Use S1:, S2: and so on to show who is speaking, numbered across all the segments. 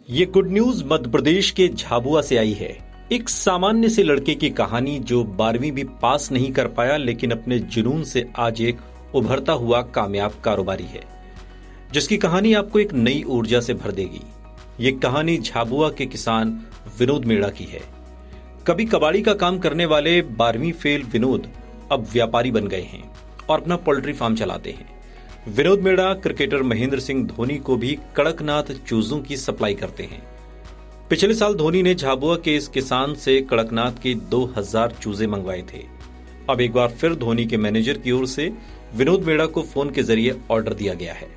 S1: ये good news Madhya Pradesh के झाबुआ से आई है। एक सामान्य से लड़के की कहानी जो 12वीं भी पास नहीं कर पाया, लेकिन अपने जुनून से आज एक उभरता हुआ कामयाब कारोबारी है, जिसकी कहानी आपको एक नई ऊर्जा से भर देगी। ये कहानी झाबुआ के किसान विनोद मेड़ा की है। कभी कबाड़ी का काम करने वाले 12वीं फेल विनोद अब व्यापारी बन गए हैं और अपना पोल्ट्री फार्म चलाते हैं। विनोद मेड़ा क्रिकेटर महेंद्र सिंह धोनी को भी कड़कनाथ चूजों की सप्लाई करते हैं। पिछले साल धोनी ने झाबुआ के इस किसान से कड़कनाथ के 2000 चूजे मंगवाए थे। अब एक बार फिर धोनी के मैनेजर की ओर से विनोद मेड़ा को फोन के जरिए ऑर्डर दिया गया है।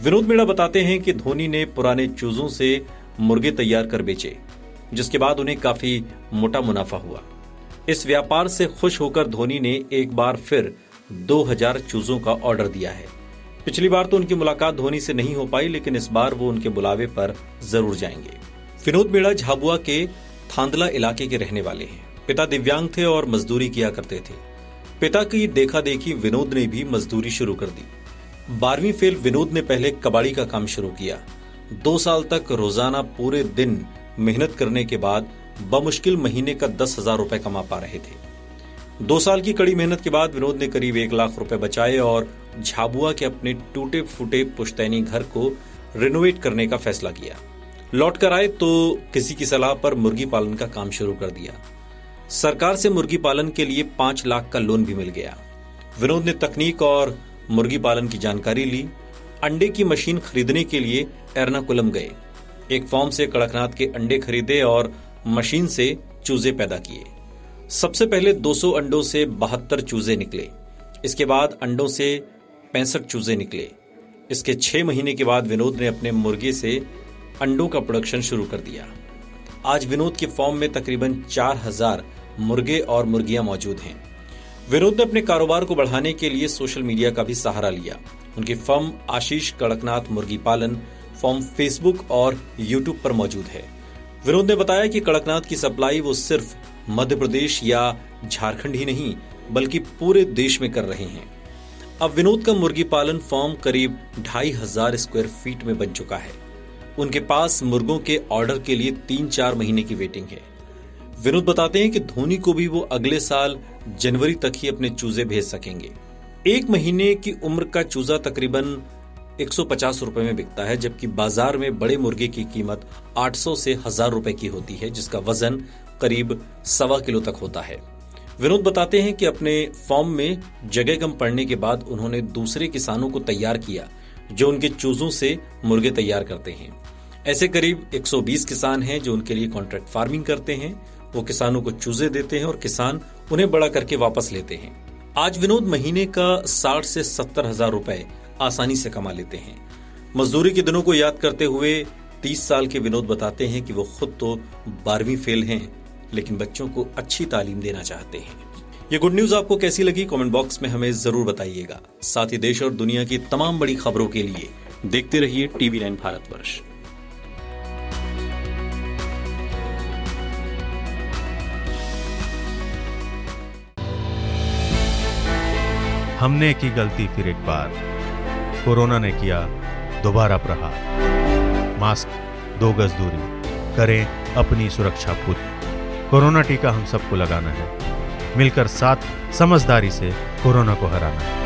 S1: विनोद मेड़ा बताते हैं कि धोनी ने पुराने चूजों से मुर्गे तैयार कर बेचे, जिसके बाद उन्हें काफी मोटा मुनाफा हुआ। इस व्यापार से खुश होकर धोनी ने एक बार फिर 2000 चूजों का ऑर्डर दिया है। पिछली बार तो उनकी मुलाकात धोनी से नहीं हो पाई, लेकिन इस बार वो उनके बुलावे पर जरूर जाएंगे। विनोद मेड़ा झाबुआ के थांदला इलाके के रहने वाले हैं। पिता दिव्यांग थे और मजदूरी किया करते थे। पिता की देखा देखी विनोद ने भी मजदूरी शुरू कर दी। 12वीं फेल विनोद ने पहले कबाड़ी का काम शुरू किया। 2 साल तक रोजाना पूरे दिन मेहनत करने के बाद बमुश्किल महीने का 10,000 रुपए कमा पा रहे थे। 2 साल की कड़ी मेहनत के बाद विनोद ने करीब 1 लाख रुपए बचाए और झाबुआ के अपने टूटे फूटे पुश्तैनी घर को रिनोवेट करने का फैसला किया। लौट कर आए तो किसी की सलाह पर मुर्गी पालन का काम शुरू कर दिया। सरकार से मुर्गी पालन के लिए 5 लाख का लोन भी मिल गया। विनोद ने तकनीक और मुर्गी पालन की जानकारी ली। अंडे की मशीन खरीदने के लिए एर्नाकुलम गए। एक फार्म से कड़कनाथ के अंडे खरीदे और मशीन से चूजे पैदा किए। सबसे पहले 200 अंडों से 72 चूजे निकले। इसके बाद अंडों से 65 चूजे निकले। इसके 6 महीने के बाद विनोद ने अपने मुर्गे से अंडों का प्रोडक्शन शुरू कर दिया। आज विनोद के फार्म में तकरीबन 4000 मुर्गे और मुर्गियां मौजूद हैं। विनोद ने अपने कारोबार को बढ़ाने के लिए सोशल मीडिया का भी सहारा लिया। उनकी फर्म आशीष कड़कनाथ मुर्गी पालन फॉर्म फेसबुक और यूट्यूब पर मौजूद है। विनोद ने बताया कि कड़कनाथ की सप्लाई वो सिर्फ मध्य प्रदेश या झारखंड ही नहीं, बल्कि पूरे देश में कर रहे हैं। अब विनोद का मुर्गी पालन फार्म करीब 2500 स्क्वायर फीट में बन चुका है। उनके पास मुर्गों के ऑर्डर के लिए 3-4 महीने की वेटिंग है। विनोद बताते हैं कि धोनी को भी वो अगले साल जनवरी तक ही अपने चूजे भेज सकेंगे। 1 महीने की उम्र का चूजा तकरीबन 150 रुपए में बिकता है, जबकि बाजार में बड़े मुर्गे की कीमत 800 से 1000 रुपए की होती है, जिसका वजन करीब 1.25 किलो तक होता है। विनोद बताते हैं कि अपने फार्म में जगह कम पड़ने के बाद उन्होंने दूसरे किसानों को तैयार किया जो उनके चूजों से मुर्गे तैयार करते हैं। ऐसे करीब 120 किसान हैं जो उनके लिए कॉन्ट्रैक्ट फार्मिंग करते हैं। वो किसानों को चूजे देते हैं और किसान उन्हें बड़ा करके वापस लेते हैं। आज विनोद महीने का 60 से 70 हजार रुपए आसानी से कमा लेते हैं। मजदूरी के दिनों को याद करते हुए 30 साल के विनोद बताते हैं कि वो खुद तो 12वीं फेल हैं, लेकिन बच्चों को अच्छी तालीम देना चाहते हैं। ये गुड न्यूज आपको कैसी लगी कमेंट बॉक्स में हमें जरूर बताइएगा। साथ ही देश और दुनिया की तमाम बड़ी खबरों के लिए देखते रहिए TV9 भारतवर्ष।
S2: हमने की गलती फिर एक बार, कोरोना ने किया दोबारा प्रहार। मास्क, 2 गज दूरी, करें अपनी सुरक्षा पूरी। कोरोना टीका हम सबको लगाना है, मिलकर साथ समझदारी से कोरोना को हराना है।